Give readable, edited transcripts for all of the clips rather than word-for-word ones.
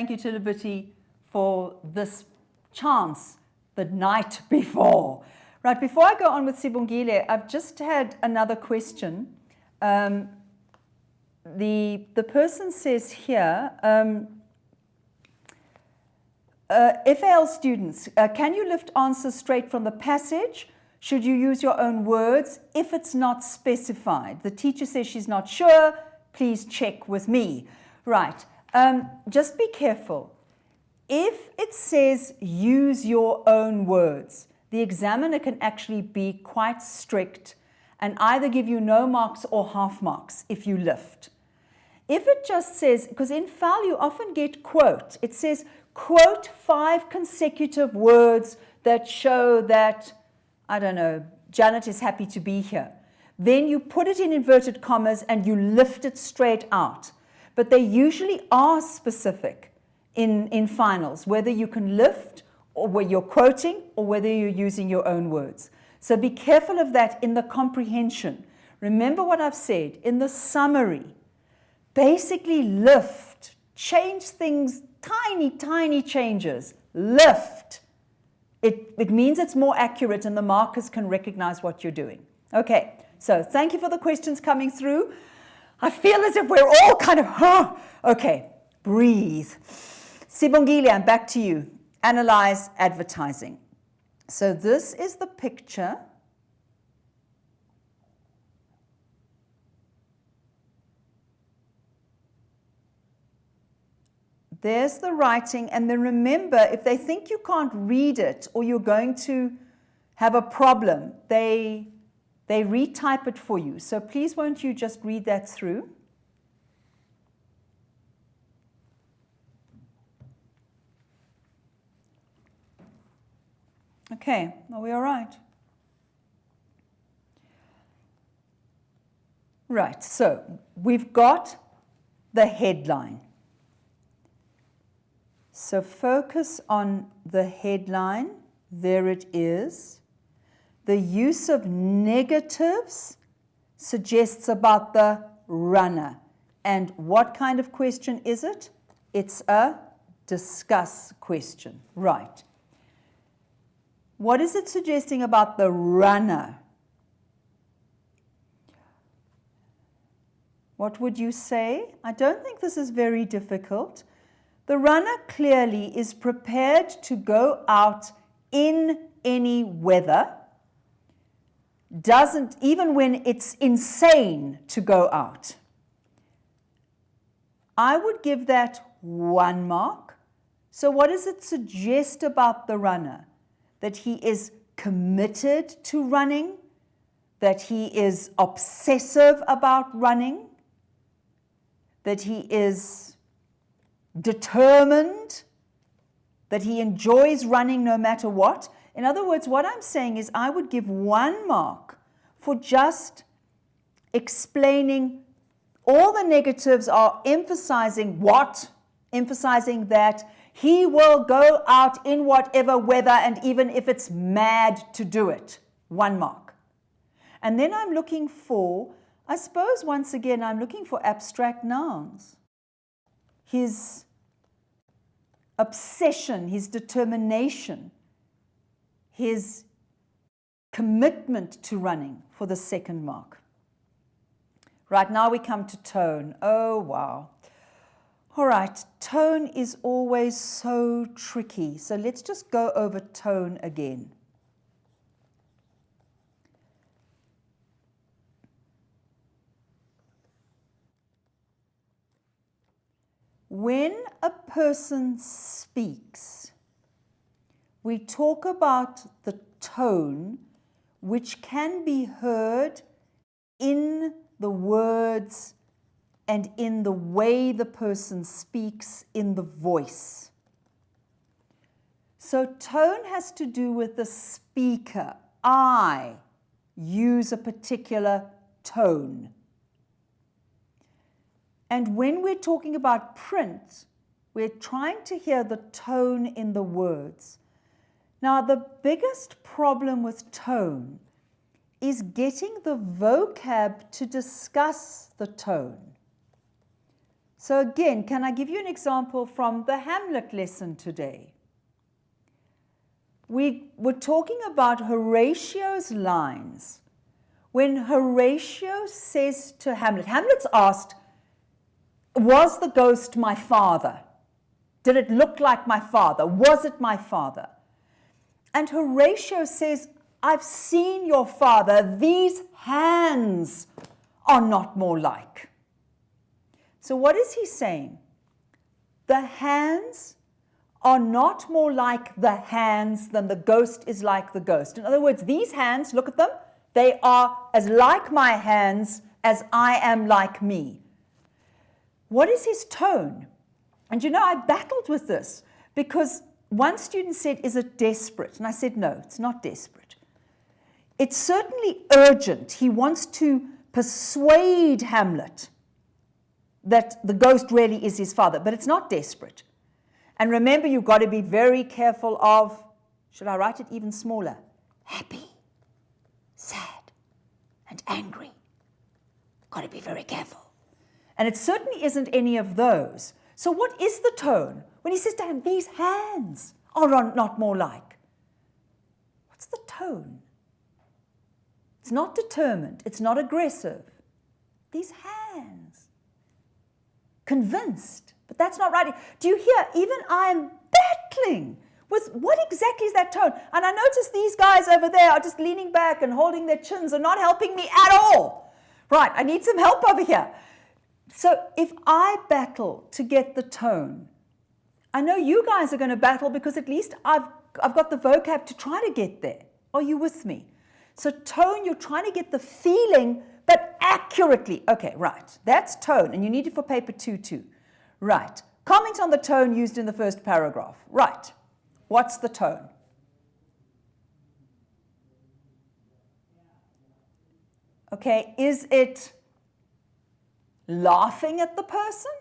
Thank you to Liberty for this chance the night before. Right, before I go on with Sibongile, I've just had another question. The person says here, FAL students, can you lift answers straight from the passage? Should you use your own words if it's not specified? The teacher says she's not sure. Please check with me. Right. Just be careful. If it says use your own words, the examiner can actually be quite strict and either give you no marks or half marks if you lift. If it just says, because in FAL you often get quote, it says quote 5 consecutive words that show that, I don't know, Janet is happy to be here. Then you put it in inverted commas and you lift it straight out. But they usually are specific in finals, whether you can lift or where you're quoting or whether you're using your own words. So be careful of that in the comprehension. Remember what I've said in the summary. Basically lift, change things, tiny changes, lift. It means it's more accurate and the markers can recognize what you're doing. Okay, so thank you for the questions coming through. I feel as if we're all kind of, okay, breathe. Sibongile, I'm back to you. Analyze advertising. So this is the picture. There's the writing, and then remember, if they think you can't read it or you're going to have a problem, they retype it for you. So please won't you just read that through? Okay, are we all right? Right, so we've got the headline. So focus on the headline. There it is. The use of negatives suggests about the runner. And what kind of question is it? It's a discuss question. Right. What is it suggesting about the runner? What would you say? I don't think this is very difficult. The runner clearly is prepared to go out in any weather, doesn't, even when it's insane to go out. I would give that 1 mark. So what does it suggest about the runner? That he is committed to running, that he is obsessive about running, that he is determined, that he enjoys running no matter what. In other words, what I'm saying is I would give 1 mark for just explaining all the negatives are emphasizing what? Emphasizing that he will go out in whatever weather and even if it's mad to do it. 1 mark. And then I'm looking for, I suppose once again, I'm looking for abstract nouns. His obsession, his determination, his commitment to running for the 2nd mark. Right, now we come to tone. Oh, wow. All right, tone is always so tricky. So let's just go over tone again. When a person speaks, we talk about the tone which can be heard in the words and in the way the person speaks, in the voice. So tone has to do with the speaker. I use a particular tone. And when we're talking about print, we're trying to hear the tone in the words. Now, the biggest problem with tone is getting the vocab to discuss the tone. So again, can I give you an example from the Hamlet lesson today? We were talking about Horatio's lines. When Horatio says to Hamlet, Hamlet's asked, was the ghost my father? Did it look like my father? Was it my father? And Horatio says, I've seen your father. These hands are not more like. So what is he saying? The hands are not more like the hands than the ghost is like the ghost. In other words, these hands, look at them, they are as like my hands as I am like me. What is his tone? And you know, I battled with this because one student said, is it desperate? And I said, no, it's not desperate. It's certainly urgent. He wants to persuade Hamlet that the ghost really is his father, but it's not desperate. And remember, you've got to be very careful of, should I write it even smaller? Happy, sad, and angry. Got to be very careful. And it certainly isn't any of those. So what is the tone? When he says to him, these hands are not more like. What's the tone? It's not determined. It's not aggressive. These hands. Convinced. But that's not right. Do you hear? Even I'm battling with what exactly is that tone? And I notice these guys over there are just leaning back and holding their chins and not helping me at all. Right, I need some help over here. So if I battle to get the tone, I know you guys are going to battle because at least I've got the vocab to try to get there. Are you with me? So tone, you're trying to get the feeling, but accurately. Okay, right. That's tone, and you need it for paper 2 too. Right. Comment on the tone used in the first paragraph. Right. What's the tone? Okay, is it laughing at the person?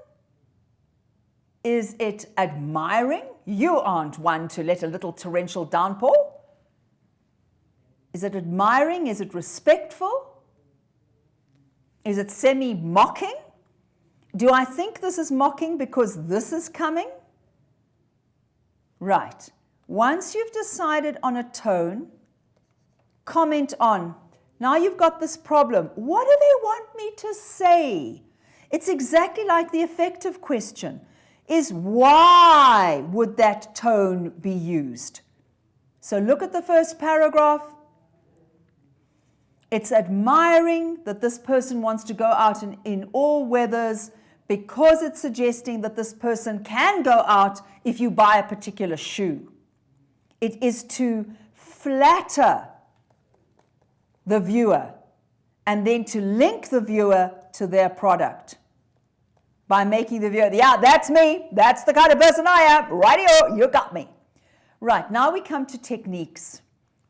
Is it admiring? You aren't one to let a little torrential downpour. Is it admiring? Is it respectful? Is it semi-mocking? Do I think this is mocking because this is coming? Right. Once you've decided on a tone, comment on. Now you've got this problem. What do they want me to say? It's exactly like the affective question. Is why would that tone be used? So look at the first paragraph. It's admiring that this person wants to go out in all weathers because it's suggesting that this person can go out if you buy a particular shoe. It is to flatter the viewer and then to link the viewer to their product by making the viewer, yeah, that's me. That's the kind of person I am. Righty-o, you got me. Right, now we come to techniques.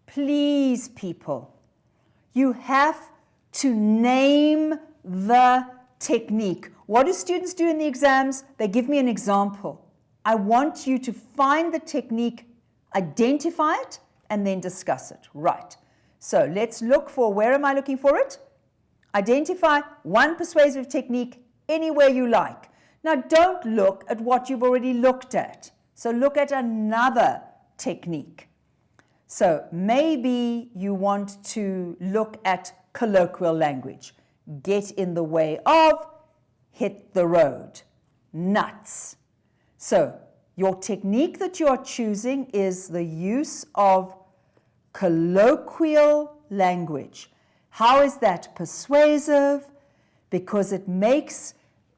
Please, people, you have to name the technique. What do students do in the exams? They give me an example. I want you to find the technique, identify it, and then discuss it. Right. So let's look for, where am I looking for it? Identify one persuasive technique anywhere you like. Now don't look at what you've already looked at. So look at another technique. So maybe you want to look at colloquial language. Get in the way of, hit the road, nuts. So your technique that you're choosing is the use of colloquial language. How is that persuasive? Because it makes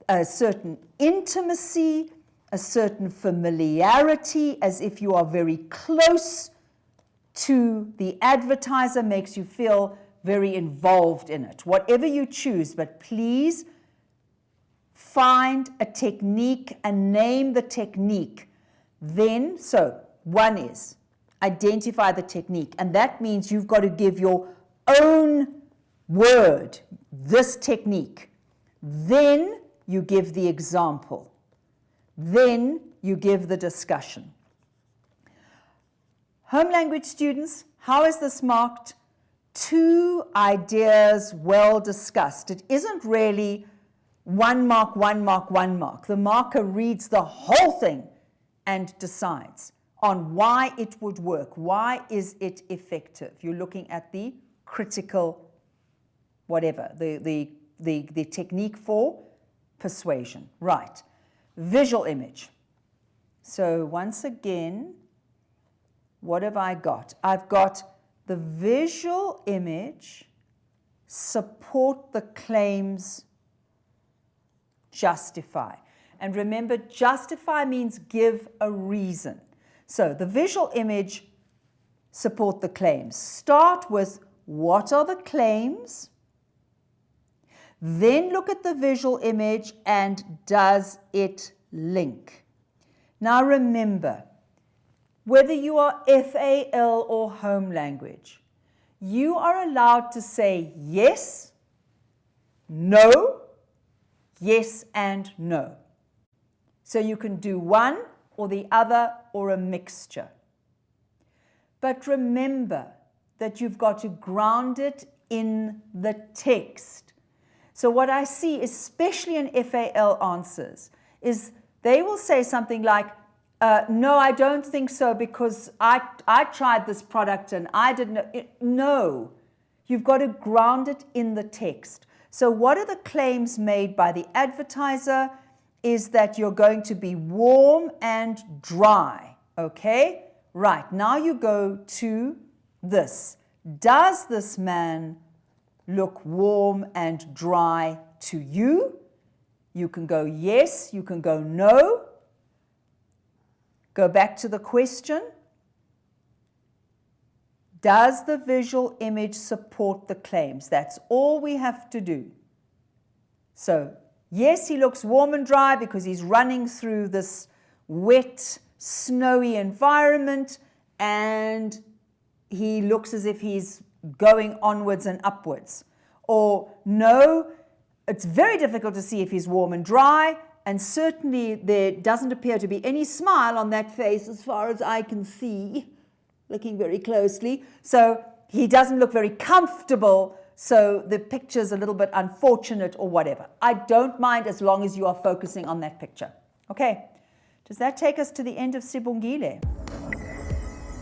a certain intimacy, a certain familiarity, as if you are very close to the advertiser, makes you feel very involved in it. Whatever you choose, but please find a technique and name the technique. Then, so one is identify the technique, and that means you've got to give your own word, this technique. Then you give the example. Then you give the discussion. Home language students, how is this marked? 2 ideas well discussed. It isn't really 1 mark, 1 mark, 1 mark. The marker reads the whole thing and decides on why it would work. Why is it effective? You're looking at the critical, whatever, the technique for persuasion. Right. Visual image. So once again, what have I got? I've got the visual image support the claims justify. And remember, justify means give a reason. So the visual image support the claims. Start with what are the claims? Then look at the visual image and does it link? Now remember, whether you are FAL or home language, you are allowed to say yes, no, yes and no. So you can do one or the other or a mixture. But remember that you've got to ground it in the text. So what I see, especially in FAL answers, is they will say something like, no, I don't think so because I tried this product and I didn't know. No, you've got to ground it in the text. So what are the claims made by the advertiser is that you're going to be warm and dry, okay? Right, now you go to this. Does this man look warm and dry to you? You can go yes, you can go no. Go back to the question. Does the visual image support the claims? That's all we have to do. So, yes, he looks warm and dry because he's running through this wet, snowy environment, and he looks as if he's going onwards and upwards. Or, no, it's very difficult to see if he's warm and dry, and certainly there doesn't appear to be any smile on that face as far as I can see, looking very closely. So he doesn't look very comfortable, so the picture's a little bit unfortunate or whatever. I don't mind as long as you are focusing on that picture. Okay, does that take us to the end of Sibongile?